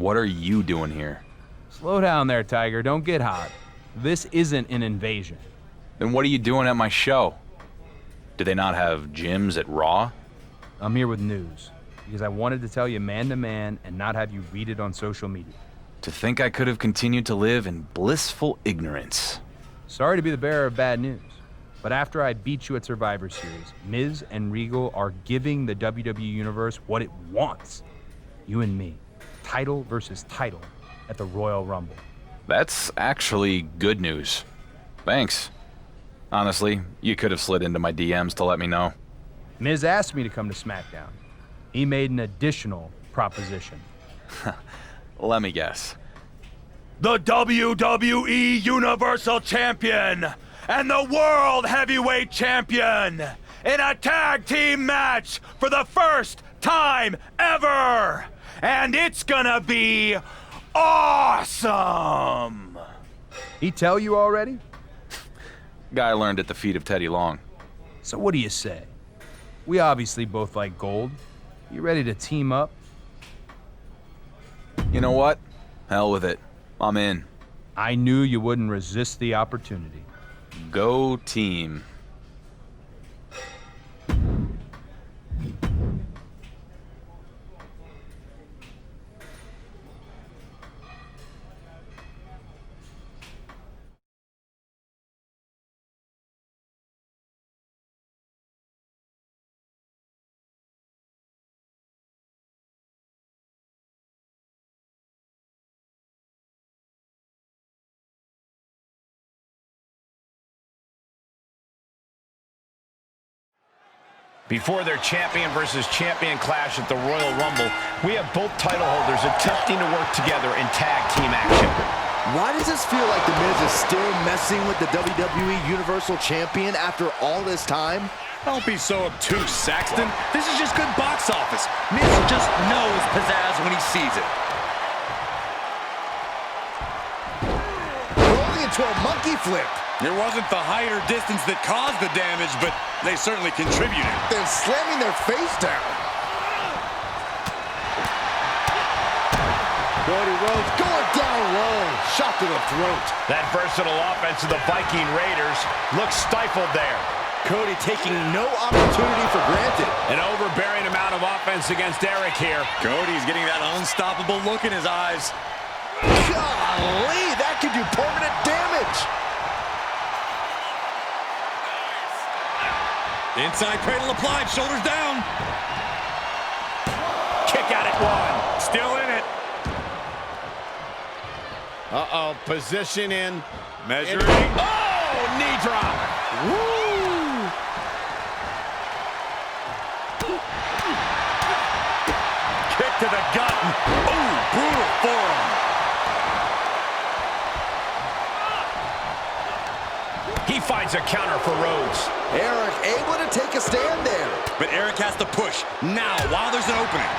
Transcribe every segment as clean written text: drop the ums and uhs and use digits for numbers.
What are you doing here? Slow down there, Tiger. Don't get hot. This isn't an invasion. Then what are you doing at my show? Do they not have gyms at Raw? I'm here with news, because I wanted to tell you man to man and not have you read it on social media. To think I could have continued to live in blissful ignorance. Sorry to be the bearer of bad news, but after I beat you at Survivor Series, Miz and Regal are giving the WWE Universe what it wants. You and me, title versus title at the Royal Rumble. That's actually good news. Thanks. Honestly, you could have slid into my DMs to let me know. Miz asked me to come to SmackDown. He made an additional proposition. Let me guess. The WWE Universal Champion and the World Heavyweight Champion in a tag team match for the first time ever! And it's gonna be awesome! He tell you already? Guy learned at the feet of Teddy Long. So what do you say? We obviously both like gold. You ready to team up? You know what? Hell with it. I'm in. I knew you wouldn't resist the opportunity. Go team. Before their champion versus champion clash at the Royal Rumble, we have both title holders attempting to work together in tag team action. Why does this feel like The Miz is still messing with the WWE Universal Champion after all this time? Don't be so obtuse, Saxton. This is just good box office. Miz just knows pizzazz when he sees it. Rolling into a monkey flip. It wasn't the height or distance that caused the damage, but they certainly contributed. Then slamming their face down. Cody Rhodes going down low. Shot to the throat. That versatile offense of the Viking Raiders looks stifled there. Cody taking no opportunity for granted. An overbearing amount of offense against Eric here. Cody's getting that unstoppable look in his eyes. Golly, that could do permanent damage. Inside cradle applied, shoulders down. Kick out at one. Still in it. Uh-oh, position in. Measuring. Oh, knee drop. Woo! Kick to the gut. Ooh, brutal forearm. He finds a counter for Rhodes. Eric able to take a stand there. But Eric has to push now while there's an opening.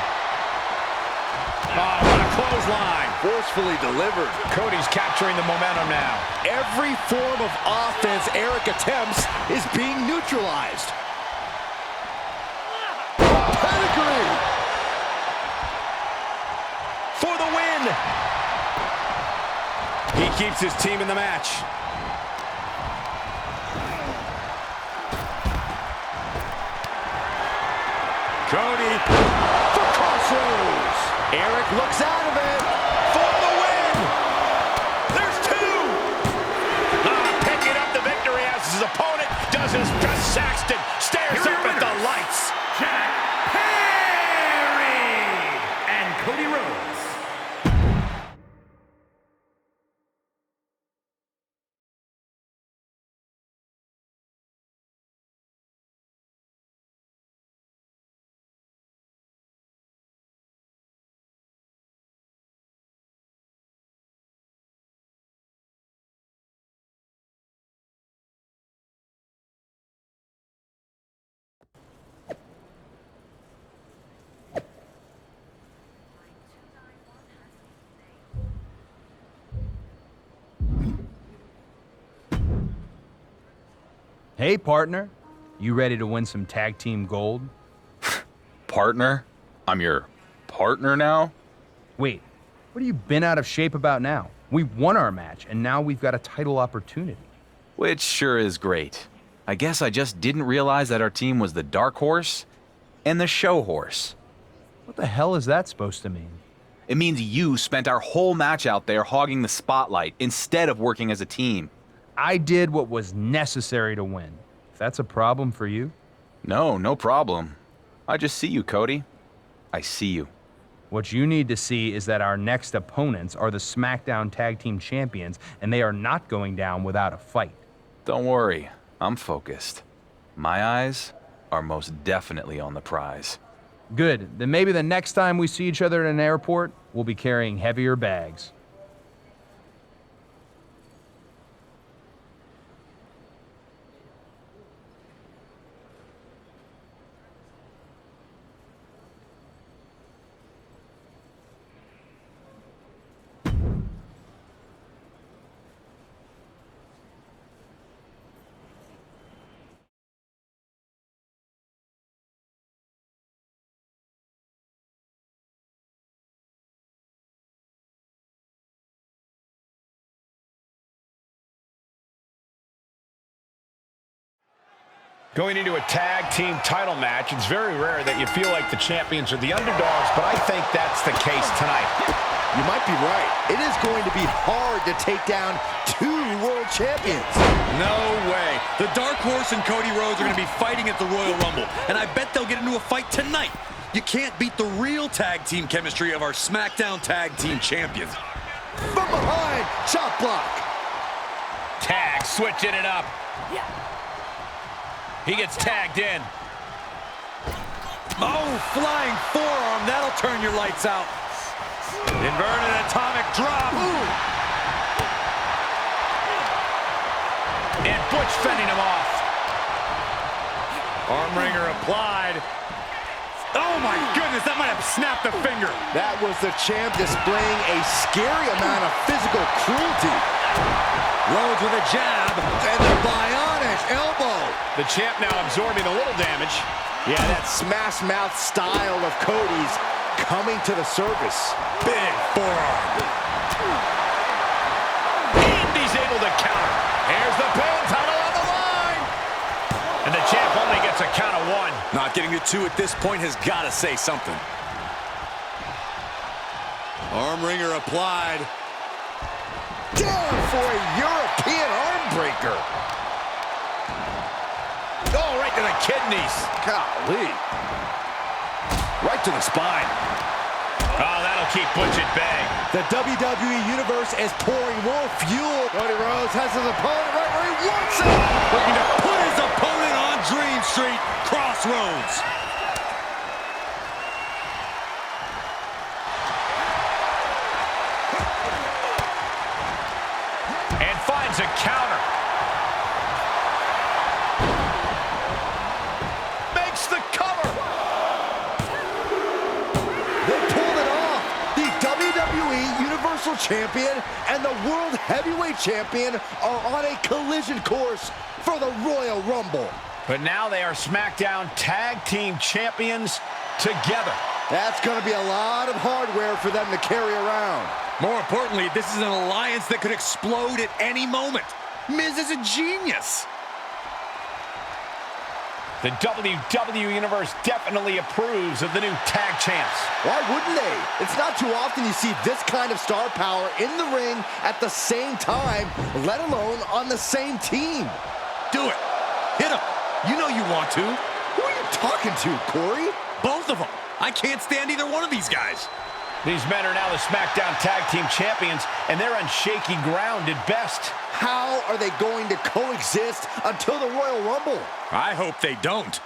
Oh, what a clothesline. Forcefully delivered. Cody's capturing the momentum now. Every form of offense Eric attempts is being neutralized. Pedigree! For the win. He keeps his team in the match. Cody For crossroads. Eric looks out of it. for the win. There's two. Picking up the victory as his opponent does his best. Saxton stares up at the lights. Jack Perry and Cody Rhodes. Hey, partner. You ready to win some tag team gold? Partner? I'm your partner now? Wait, What have you been out of shape about now? We won our match, and now we've got a title opportunity. Which sure is great. I guess I just didn't realize that our team was the dark horse and the show horse. What the hell is that supposed to mean? It means you spent our whole match out there hogging the spotlight instead of working as a team. I did what was necessary to win. If that's a problem for you. No problem. I just see you, Cody. I see you. What you need to see is that our next opponents are the SmackDown Tag Team Champions, and they are not going down without a fight. Don't worry, I'm focused. My eyes are most definitely on the prize. Good. Then maybe the next time we see each other at an airport, we'll be carrying heavier bags. Going into a tag team title match, it's very rare that you feel like the champions are the underdogs, but I think that's the case tonight. You might be right. It is going to be hard to take down two world champions. No way. The Dark Horse and Cody Rhodes are going to be fighting at the Royal Rumble, and I bet they'll get into a fight tonight. You can't beat the real tag team chemistry of our SmackDown Tag Team Champions. From behind, chop block. Tag, switching it up. He gets tagged in. Oh, flying forearm. That'll turn your lights out. Inverted atomic drop. Ooh. And Butch fending him off. Arm wringer applied. Oh, my goodness. That might have snapped a finger. That was the champ displaying a scary amount of physical cruelty. Rhodes with a jab. And the bionic elbow. The champ now absorbing a little damage. Yeah, that smash mouth style of Cody's coming to the surface. Big forearm. And he's able to counter. Here's the pin, title on the line. And the champ only gets a count of one. Not getting to two at this point has got to say something. Arm wringer applied. Down for a European arm breaker. Oh, right to the kidneys. Golly. Right to the spine. Oh, that'll keep Butch at bay. The WWE Universe is pouring more fuel. Cody Rhodes has his opponent right where he wants it. Looking to put his opponent on Dream Street Crossroads. And finds a counter. Makes the cover. They pulled it off. The WWE Universal Champion and the World Heavyweight Champion are on a collision course for the Royal Rumble. But now they are SmackDown Tag Team Champions together. That's going to be a lot of hardware for them to carry around. More importantly, this is an alliance that could explode at any moment. Miz is a genius. The WWE Universe definitely approves of the new tag champs. Why wouldn't they? It's not too often you see this kind of star power in the ring at the same time, let alone on the same team. Do it. Hit him. You know you want to. Who are you talking to, Corey? Both of them. I can't stand either one of these guys. These men are now the SmackDown Tag Team Champions, and they're on shaky ground at best. How are they going to coexist until the Royal Rumble? I hope they don't.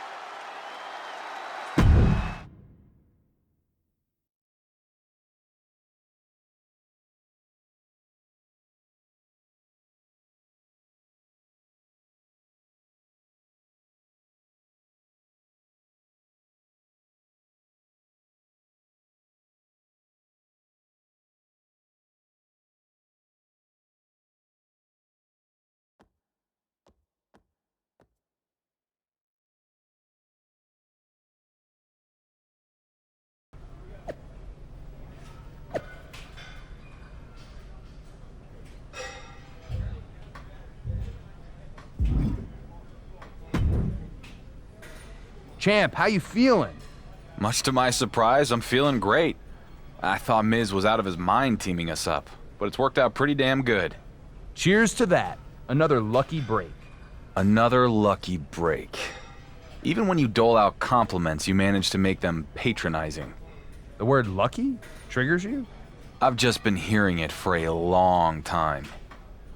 Champ, how you feeling? Much to my surprise, I'm feeling great. I thought Miz was out of his mind teaming us up, but it's worked out pretty damn good. Cheers to that. Another lucky break. Another lucky break. Even when you dole out compliments, you manage to make them patronizing. The word lucky triggers you? I've just been hearing it for a long time.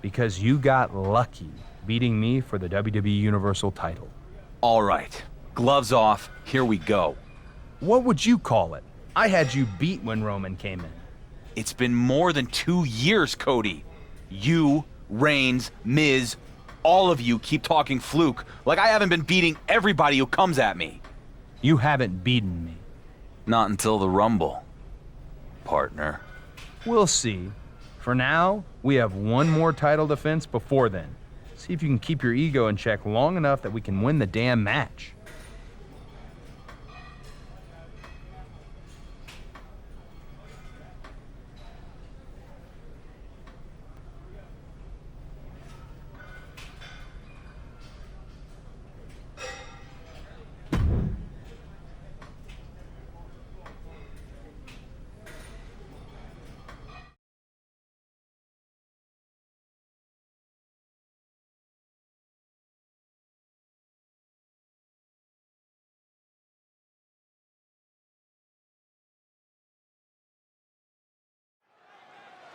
Because you got lucky beating me for the WWE Universal title. All right, gloves off, here we go. What would you call it? I had you beat when Roman came in. It's been more than 2 years, Cody. You, Reigns, Miz, all of you keep talking fluke, like I haven't been beating everybody who comes at me. You haven't beaten me. Not until the Rumble, partner. We'll see. For now, we have one more title defense before then. See if you can keep your ego in check long enough that we can win the damn match.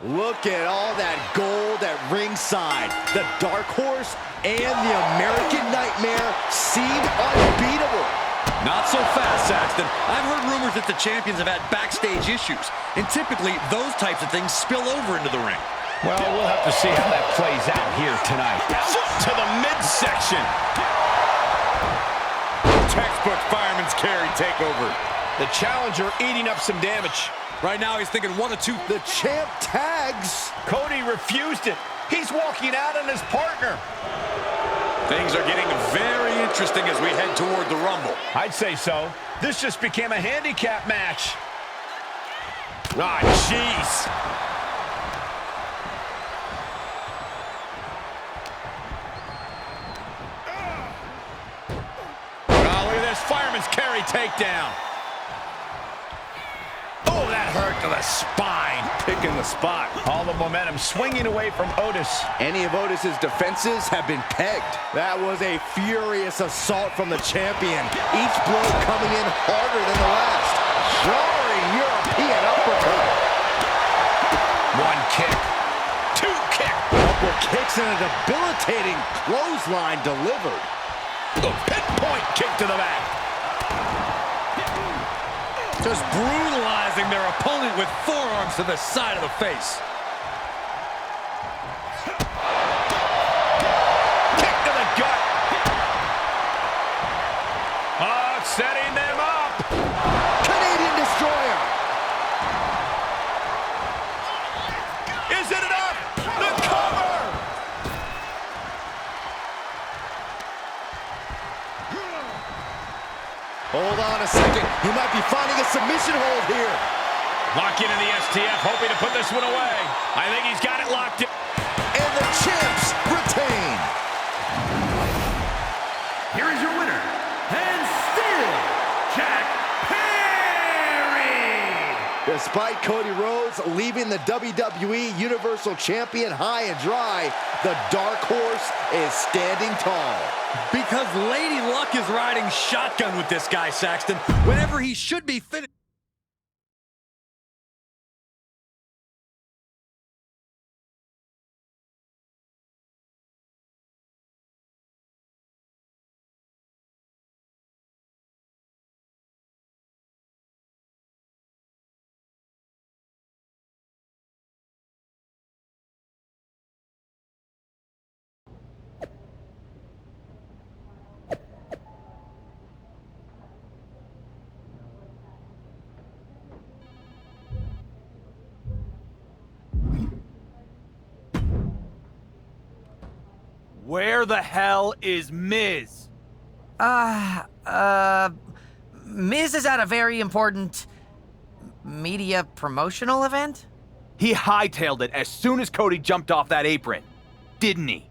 Look at all that gold at ringside. The Dark Horse and the American Nightmare seem unbeatable. Not so fast, Saxton. I've heard rumors that the champions have had backstage issues, and typically those types of things spill over into the ring. Well, we'll have to see how that plays out here tonight. To the midsection. Textbook fireman's carry takeover. The challenger eating up some damage. Right now, he's thinking one of two. The champ tags. Cody refused it. He's walking out on his partner. Things are getting very interesting as we head toward the Rumble. I'd say so. This just became a handicap match. Ah, jeez. Oh, look at this fireman's carry takedown. Oh, that hurt to the spine. Picking the spot. All the momentum swinging away from Otis. Any of Otis's defenses have been pegged. That was a furious assault from the champion. Each blow coming in harder than the last. Jarring European uppercut. One kick. Two kick. Couple kicks and a debilitating clothesline delivered. The pinpoint kick to the back. Just brutalizing their opponent with forearms to the side of the face. Kick to the gut. Oh, setting them up. Canadian Destroyer. Is it enough? The cover. Hold on a second. He might be finding a submission hold here. Lock into the STF, hoping to put this one away. I think he's got it locked in. And the champs retain. Here is your winner, and still, Jack Perry! Despite Cody Rhodes leaving the WWE Universal Champion high and dry, the Dark Horse is standing tall. Because Lady Luck is riding shotgun with this guy, Saxton, whenever he should be finished. Where the hell is Miz? Miz is at a very important media promotional event? He hightailed it as soon as Cody jumped off that apron, didn't he?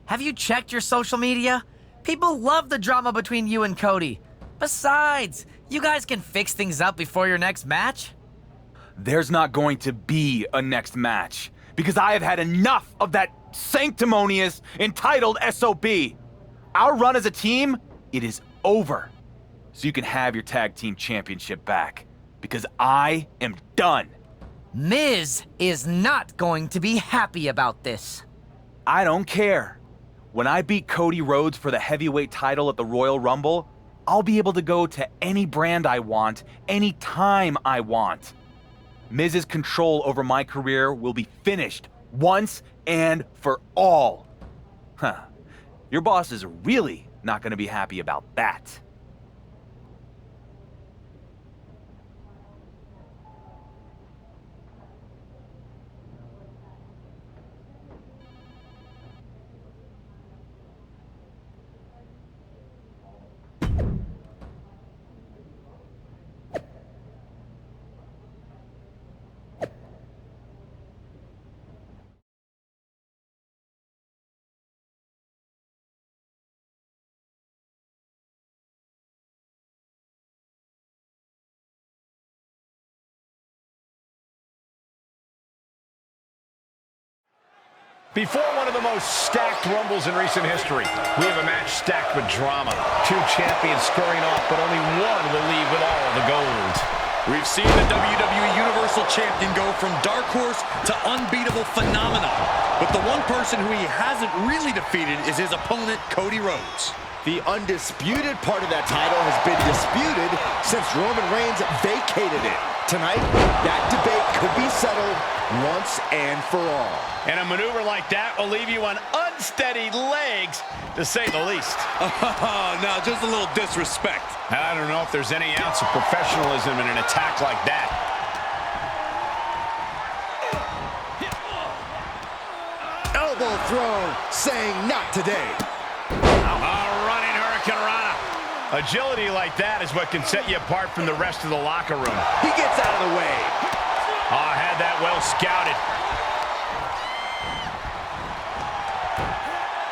Have you checked your social media? People love the drama between you and Cody. Besides, you guys can fix things up before your next match. There's not going to be a next match because I have had enough of that sanctimonious, entitled SOB. Our run as a team, it is over. So you can have your tag team championship back because I am done. Miz is not going to be happy about this. I don't care. When I beat Cody Rhodes for the heavyweight title at the Royal Rumble, I'll be able to go to any brand I want, anytime I want. Miz's control over my career will be finished once and for all. Huh. Your boss is really not going to be happy about that. Before one of the most stacked Rumbles in recent history, we have a match stacked with drama. Two champions squaring off, but only one will leave with all the gold. We've seen the WWE Universal Champion go from dark horse to unbeatable phenomenon. But the one person who he hasn't really defeated is his opponent, Cody Rhodes. The undisputed part of that title has been disputed since Roman Reigns vacated it. Tonight, that debate could be settled once and for all. And a maneuver like that will leave you on unsteady legs, to say the least. Now, just a little disrespect. I don't know if there's any ounce of professionalism in an attack like that. Elbow throw, saying not today. Running Hurricane Rana. Agility like that is what can set you apart from the rest of the locker room. He gets out of the way. Had that well scouted.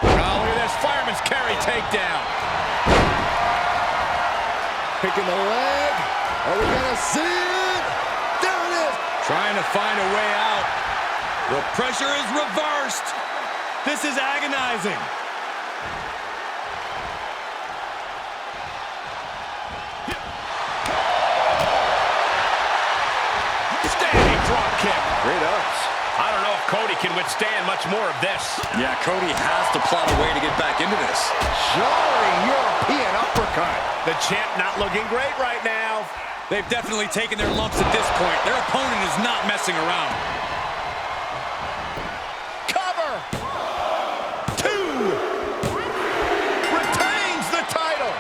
Look at this fireman's carry takedown. Picking the leg. Are we gonna see it? There it is. Trying to find a way out. The pressure is reversed. This is agonizing. Standing drop kick. Great ups. I don't know if Cody can withstand much more of this. Yeah, Cody has to plot a way to get back into this. Jarring European uppercut. The champ not looking great right now. They've definitely taken their lumps at this point. Their opponent is not messing around. Cover. 2. Retains the title.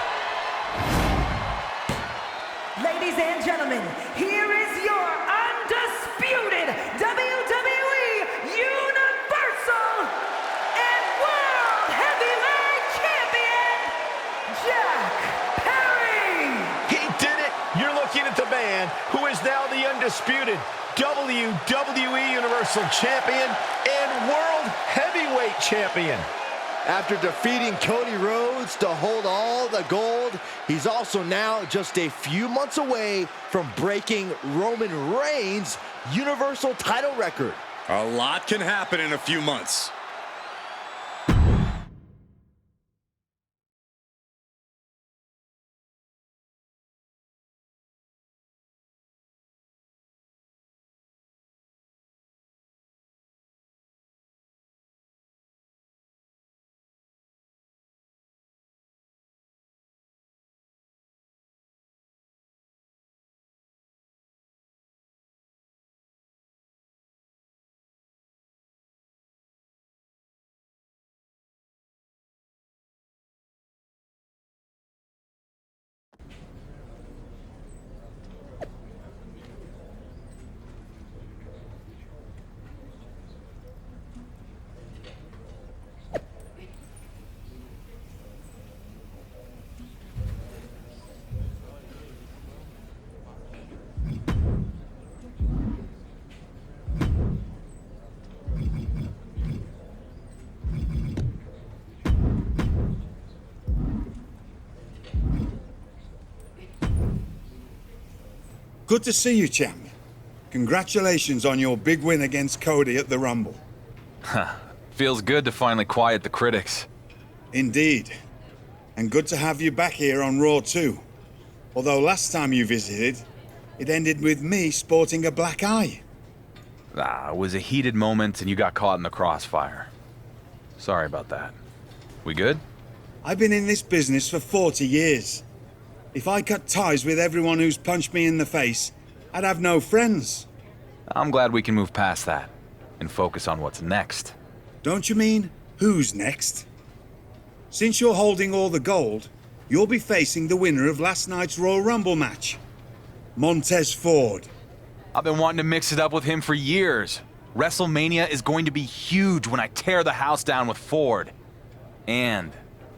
Ladies and gentlemen, here is your undisputed WWE Universal and World Heavyweight Champion, Jack Perry. He did it. You're looking at the man who is now the undisputed WWE Universal Champion and World Heavyweight Champion. After defeating Cody Rhodes to hold all the gold, he's also now just a few months away from breaking Roman Reigns' Universal title record. A lot can happen in a few months. Good to see you, champ. Congratulations on your big win against Cody at the Rumble. Feels good to finally quiet the critics. Indeed. And good to have you back here on Raw too. Although last time you visited, it ended with me sporting a black eye. It was a heated moment and you got caught in the crossfire. Sorry about that. We good? I've been in this business for 40 years. If I cut ties with everyone who's punched me in the face, I'd have no friends. I'm glad we can move past that and focus on what's next. Don't you mean, who's next? Since you're holding all the gold, you'll be facing the winner of last night's Royal Rumble match, Montez Ford. I've been wanting to mix it up with him for years. WrestleMania is going to be huge when I tear the house down with Ford. And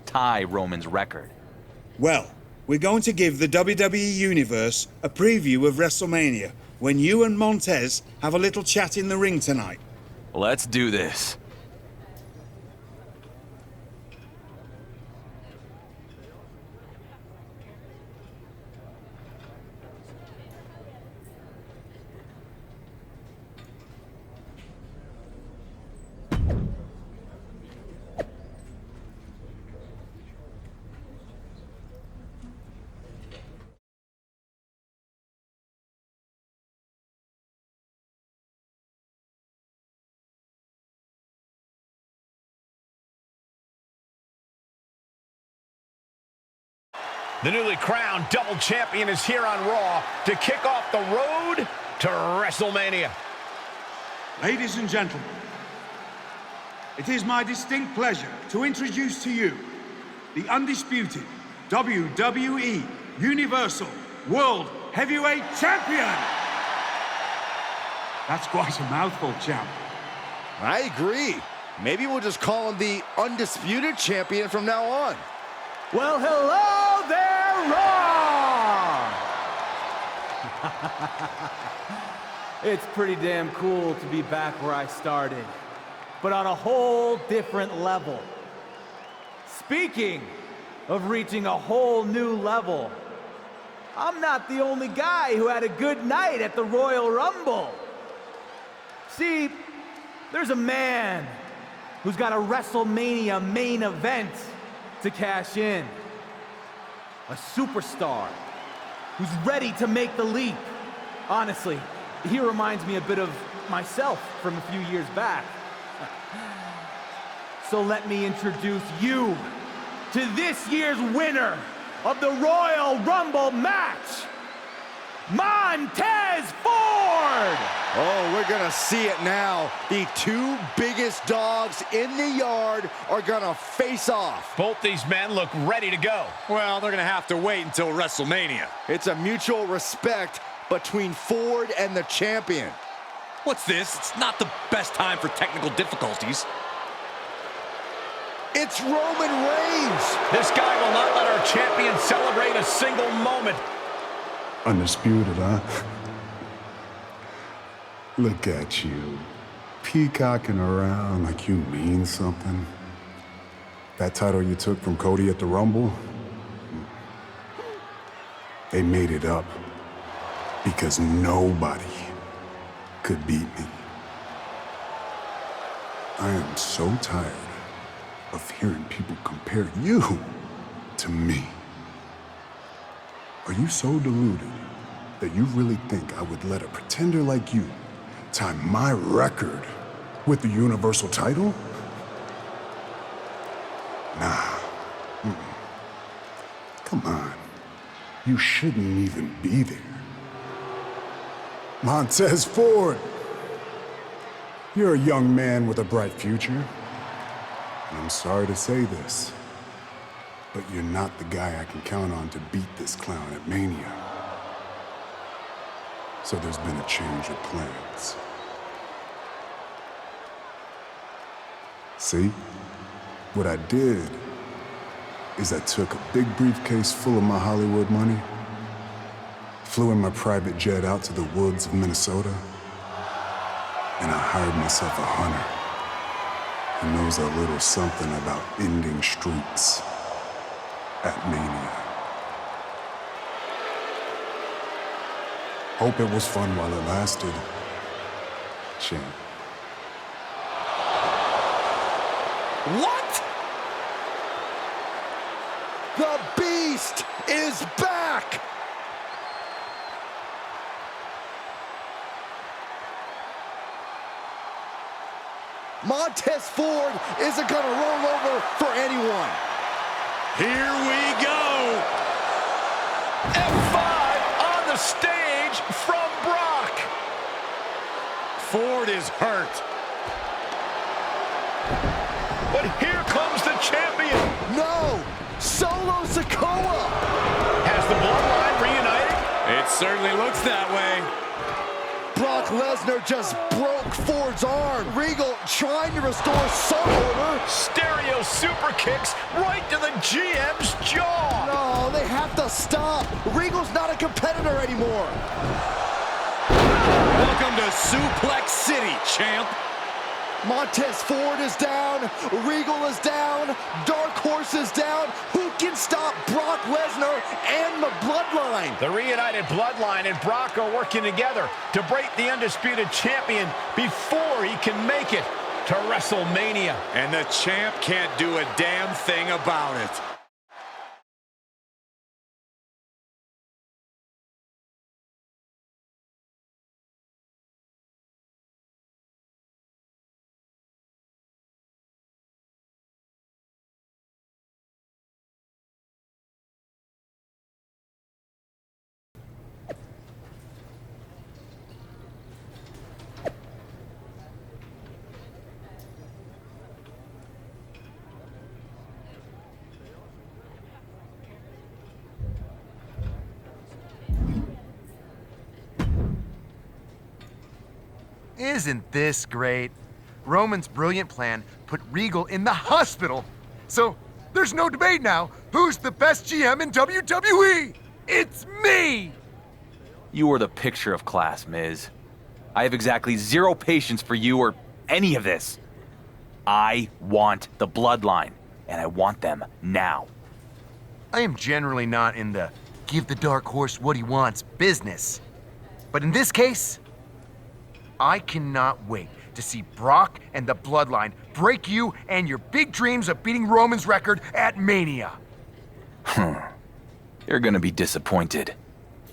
tie Roman's record. Well, we're going to give the WWE Universe a preview of WrestleMania when you and Montez have a little chat in the ring tonight. Let's do this. The newly crowned double champion is here on Raw to kick off the road to WrestleMania. Ladies and gentlemen, it is my distinct pleasure to introduce to you the undisputed WWE Universal World Heavyweight Champion. That's quite a mouthful, champ. I agree. Maybe we'll just call him the Undisputed Champion from now on. Well, hello there, Raw! It's pretty damn cool to be back where I started, but on a whole different level. Speaking of reaching a whole new level, I'm not the only guy who had a good night at the Royal Rumble. See, there's a man who's got a WrestleMania main event to cash in. A superstar who's ready to make the leap. Honestly, he reminds me a bit of myself from a few years back. So let me introduce you to this year's winner of the Royal Rumble match, Montez Ford! Oh, we're gonna see it now. The two biggest dogs in the yard are gonna face off. Both these men look ready to go. Well, they're gonna have to wait until WrestleMania. It's a mutual respect between Ford and the champion. What's this? It's not the best time for technical difficulties. It's Roman Reigns! This guy will not let our champion celebrate a single moment. Undisputed, huh? Look at you, peacocking around like you mean something. That title you took from Cody at the Rumble, they made it up because nobody could beat me. I am so tired of hearing people compare you to me. Are you so deluded that you really think I would let a pretender like you tie my record with the Universal title? Nah. Come on. You shouldn't even be there. Montez Ford, you're a young man with a bright future. And I'm sorry to say this, but you're not the guy I can count on to beat this clown at Mania. So there's been a change of plans. See? What I did is I took a big briefcase full of my Hollywood money, flew in my private jet out to the woods of Minnesota, and I hired myself a hunter who knows a little something about ending streaks at Mania. Hope it was fun while it lasted. Champ. What? The Beast is back! Montez Ford isn't gonna roll over for anyone. Here we go. F5 on the stage from Brock. Ford is hurt. But here comes the champion. No! Solo Sikoa! Has the bloodline reunited? It certainly looks that way. Brock Lesnar just broke Ford's arm. Regal trying to restore some order. Stereo super kicks right to the GM's jaw. No, they have to stop. Regal's not a competitor anymore. Welcome to Suplex City, champ. Montez Ford is down. Regal is down. Dark Horse is down. Who can stop Brock Lesnar and the Bloodline? The reunited Bloodline and Brock are working together to break the Undisputed Champion before he can make it to WrestleMania. And the champ can't do a damn thing about it. Isn't this great? Roman's brilliant plan put Regal in the hospital. So there's no debate now. Who's the best GM in WWE? It's me! You are the picture of class, Miz. I have exactly zero patience for you or any of this. I want the Bloodline, and I want them now. I am generally not in the give the Dark Horse what he wants business. But in this case, I cannot wait to see Brock and the Bloodline break you and your big dreams of beating Roman's record at Mania. You're gonna be disappointed.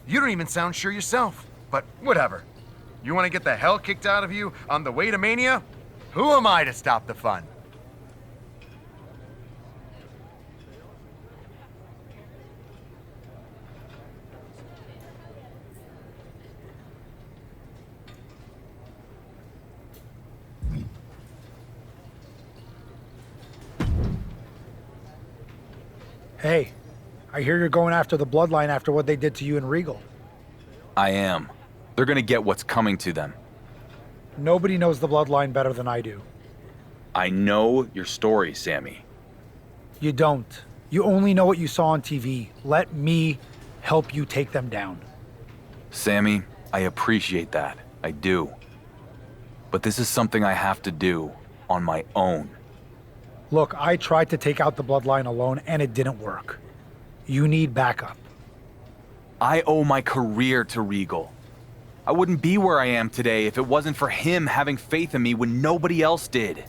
You don't even sound sure yourself, but whatever. You want to get the hell kicked out of you on the way to Mania? Who am I to stop the fun? Hey, I hear you're going after the Bloodline after what they did to you and Regal. I am. They're gonna get what's coming to them. Nobody knows the Bloodline better than I do. I know your story, Sammy. You don't. You only know what you saw on TV. Let me help you take them down. Sammy, I appreciate that. I do. But this is something I have to do on my own. Look, I tried to take out the Bloodline alone and it didn't work. You need backup. I owe my career to Regal. I wouldn't be where I am today if it wasn't for him having faith in me when nobody else did.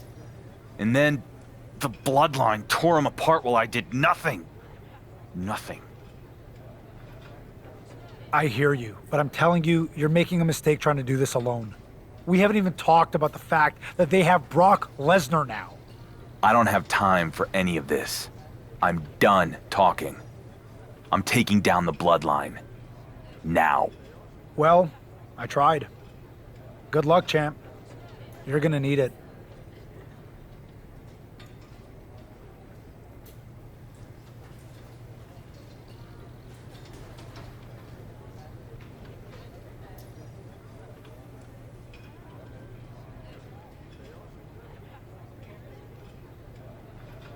And then the Bloodline tore him apart while I did nothing. Nothing. I hear you, but I'm telling you, you're making a mistake trying to do this alone. We haven't even talked about the fact that they have Brock Lesnar now. I don't have time for any of this. I'm done talking. I'm taking down the Bloodline. Now. Well, I tried. Good luck, champ. You're gonna need it.